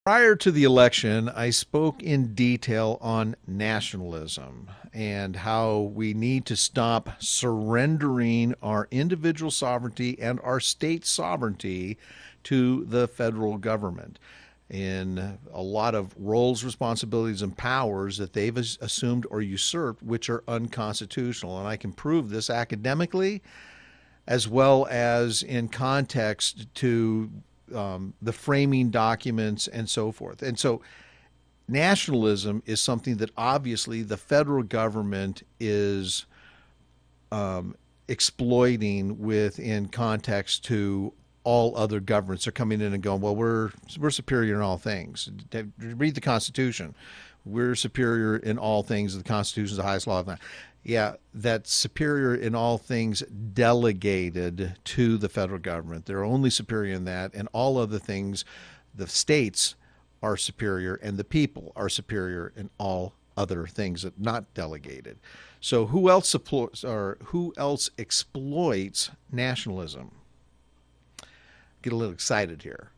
Prior to the election, I spoke in detail on nationalism and how we need to stop surrendering our individual sovereignty and our state sovereignty to the federal government in a lot of roles, responsibilities, and powers that they've assumed or usurped, which are unconstitutional. And I can prove this academically as well as in context to the framing documents and so forth. And so nationalism is something that obviously the federal government is exploiting within context to all other governments. Are coming in and going, well, we're superior in all things. Read the Constitution. We're superior in all things. The Constitution is the highest law of man. Yeah, that's superior in all things delegated to the federal government. They're only superior in that, and all other things, the states are superior, and the people are superior in all other things that not delegated. So who else supports or who else exploits nationalism? Get a little excited here.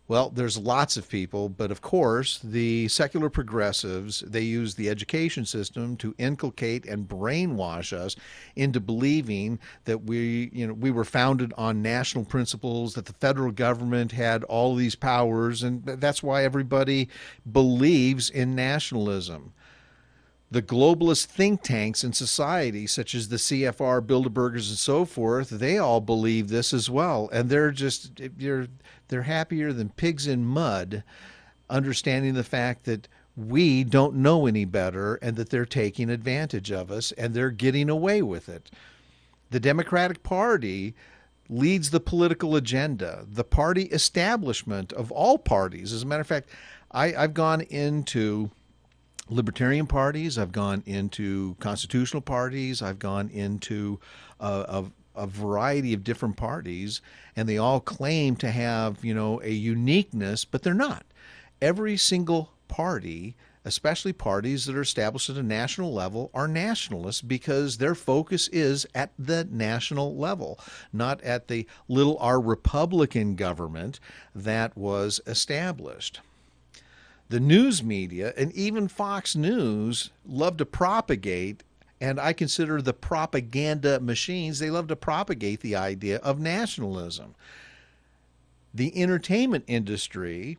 Well, there's lots of people, but of course, the secular progressives, they use the education system to inculcate and brainwash us into believing that we were founded on national principles, that the federal government had all these powers, and that's why everybody believes in nationalism. The globalist think tanks in society, such as the CFR, Bilderbergers, and so forth, they all believe this as well. And they're happier than pigs in mud, understanding the fact that we don't know any better and that they're taking advantage of us and they're getting away with it. The Democratic Party leads the political agenda, the party establishment of all parties. As a matter of fact, I've gone into libertarian parties, I've gone into constitutional parties, I've gone into a variety of different parties, and they all claim to have, a uniqueness, but they're not. Every single party, especially parties that are established at a national level, are nationalists because their focus is at the national level, not at the little r Republican government that was established. The news media and even Fox News love to propagate, and I consider the propaganda machines, they love to propagate the idea of nationalism. The entertainment industry,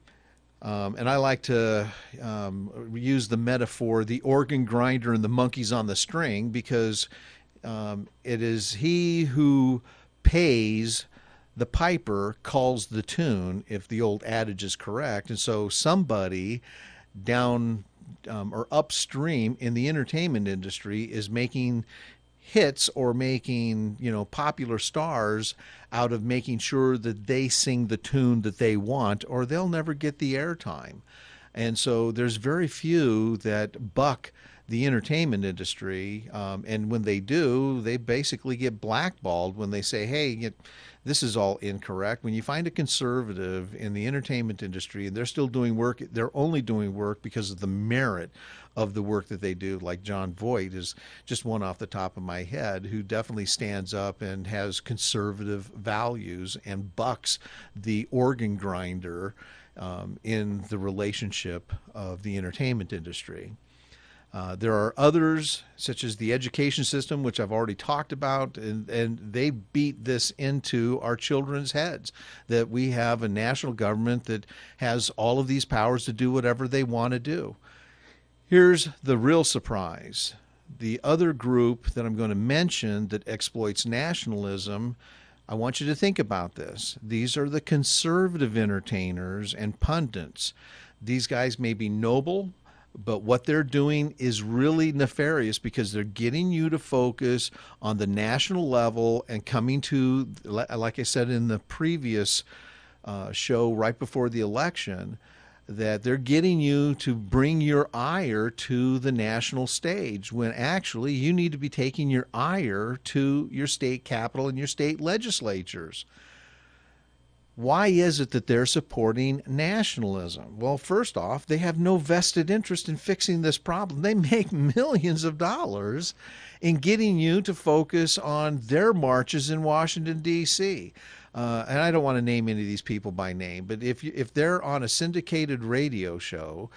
and I like to use the metaphor, the organ grinder and the monkeys on the string, because it is he who pays the piper calls the tune, if the old adage is correct. And so somebody down or upstream in the entertainment industry is making hits or making, popular stars out of making sure that they sing the tune that they want, or they'll never get the airtime. And so there's very few that buck the entertainment industry, and when they do, they basically get blackballed when they say, hey, this is all incorrect. When you find a conservative in the entertainment industry and they're still doing work, they're only doing work because of the merit of the work that they do. Like John Voight is just one off the top of my head who definitely stands up and has conservative values and bucks the organ grinder in the relationship of the entertainment industry. There are others, such as the education system, which I've already talked about, and they beat this into our children's heads, that we have a national government that has all of these powers to do whatever they want to do. Here's the real surprise. The other group that I'm going to mention that exploits nationalism, I want you to think about this. These are the conservative entertainers and pundits. These guys may be noble, but what they're doing is really nefarious because they're getting you to focus on the national level and coming to, like I said in the previous show right before the election, that they're getting you to bring your ire to the national stage when actually you need to be taking your ire to your state capital and your state legislatures. Why is it that they're supporting nationalism? Well, first off, they have no vested interest in fixing this problem. They make millions of dollars in getting you to focus on their marches in Washington, D.C. and I don't want to name any of these people by name, but if they're on a syndicated radio show,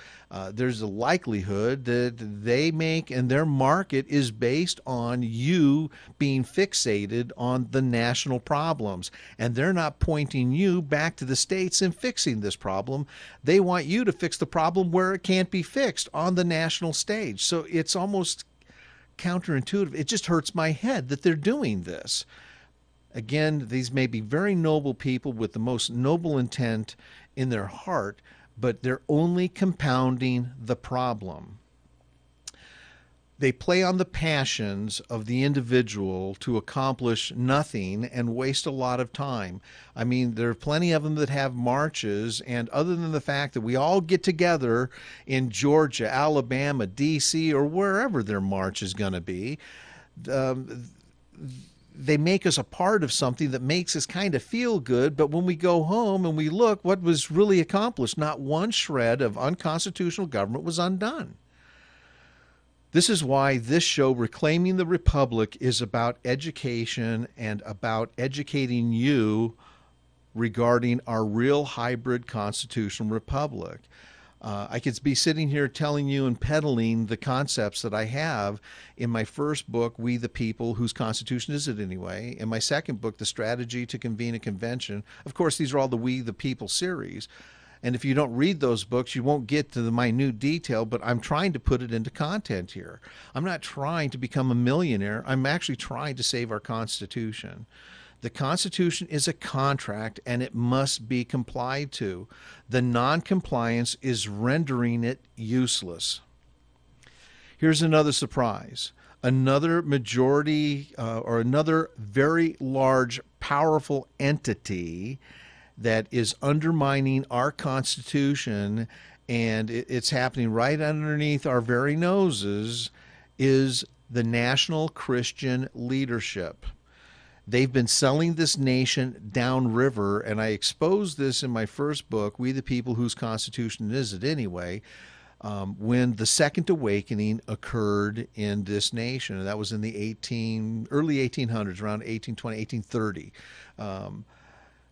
there's a likelihood that they make and their market is based on you being fixated on the national problems, and they're not pointing you back to the states and fixing this problem. They want you to fix the problem where it can't be fixed on the national stage. So it's almost counterintuitive. It just hurts my head that they're doing this. Again, these may be very noble people with the most noble intent in their heart, but they're only compounding the problem. They play on the passions of the individual to accomplish nothing and waste a lot of time. I mean, there are plenty of them that have marches, and other than the fact that we all get together in Georgia, Alabama, D.C., or wherever their march is going to be, they make us a part of something that makes us kind of feel good, but when we go home and we look, what was really accomplished? Not one shred of unconstitutional government was undone. This is why this show, Reclaiming the Republic, is about education and about educating you regarding our real hybrid constitutional republic. I could be sitting here telling you and peddling the concepts that I have in my first book, We the People, Whose Constitution Is It Anyway? In my second book, The Strategy to Convene a Convention. Of course, these are all the We the People series. And if you don't read those books, you won't get to the minute detail, but I'm trying to put it into content here. I'm not trying to become a millionaire. I'm actually trying to save our Constitution. The Constitution is a contract, and it must be complied to. The non-compliance is rendering it useless. Here's another surprise. Another majority or another very large, powerful entity that is undermining our Constitution, and it's happening right underneath our very noses, is the national Christian leadership. They've been selling this nation downriver, and I exposed this in my first book, We the People, Whose Constitution Is It Anyway, when the Second Awakening occurred in this nation. And that was in the early 1800s, around 1820, 1830.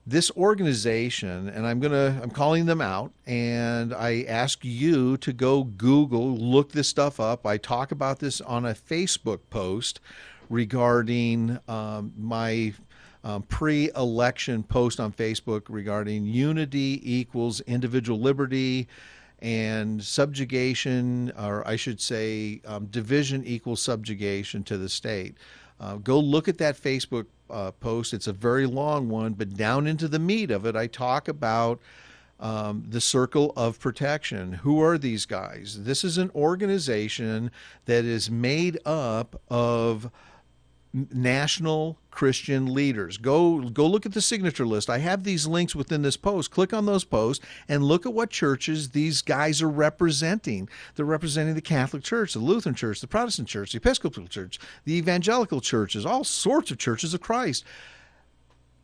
This organization, and I'm calling them out, and I ask you to go Google, look this stuff up. I talk about this on a Facebook post regarding my pre-election post on Facebook regarding unity equals individual liberty and subjugation, or I should say division equals subjugation to the state. Go look at that Facebook post. It's a very long one, but down into the meat of it, I talk about the Circle of Protection. Who are these guys? This is an organization that is made up of national Christian leaders. Go look at the signature list. I have these links within this post. Click on those posts and look at what churches these guys are representing. They're representing the Catholic Church, the Lutheran Church, the Protestant Church, the Episcopal Church, the evangelical churches, all sorts of churches of Christ.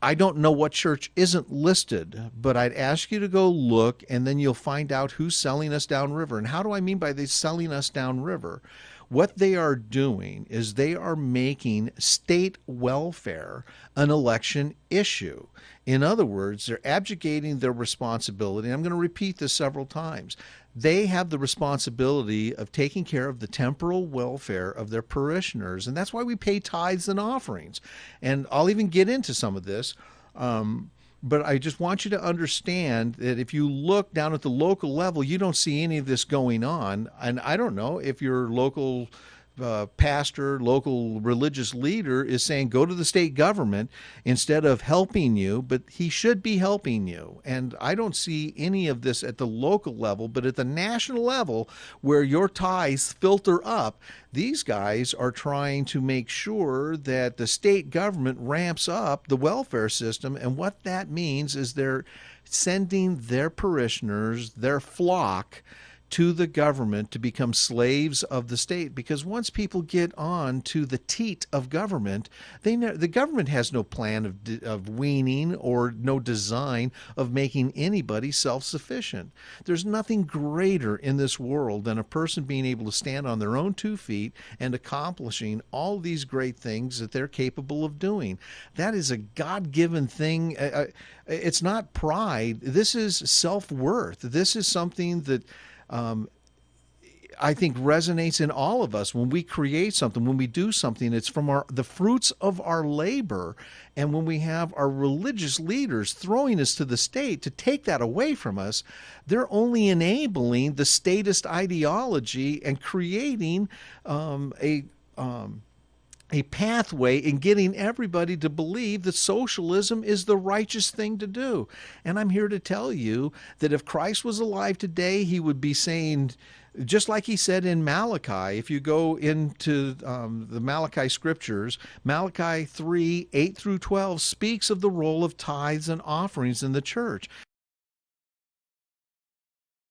I don't know what church isn't listed, but I'd ask you to go look, and then you'll find out who's selling us downriver. And how do I mean by they selling us downriver? What they are doing is they are making state welfare an election issue. In other words, they're abdicating their responsibility. I'm going to repeat this several times. They have the responsibility of taking care of the temporal welfare of their parishioners, and that's why we pay tithes and offerings. And I'll even get into some of this. But I just want you to understand that if you look down at the local level, you don't see any of this going on. And I don't know if your local pastor, local religious leader is saying go to the state government instead of helping you, but he should be helping you. And I don't see any of this at the local level, but at the national level where your tithes filter up, these guys are trying to make sure that the state government ramps up the welfare system. And what that means is they're sending their parishioners, their flock, to the government to become slaves of the state. Because once people get on to the teat of government, the government has no plan of weaning or no design of making anybody self-sufficient. There's nothing greater in this world than a person being able to stand on their own 2 feet and accomplishing all these great things that they're capable of doing. That is a God-given thing. It's not pride. This is self-worth. This is something that I think resonates in all of us. When we create something, when we do something, it's from the fruits of our labor. And when we have our religious leaders throwing us to the state to take that away from us, they're only enabling the statist ideology and creating a pathway in getting everybody to believe that socialism is the righteous thing to do. And I'm here to tell you that if Christ was alive today, he would be saying, just like he said in Malachi, if you go into the Malachi scriptures, Malachi 3:8 through 12 speaks of the role of tithes and offerings in the church.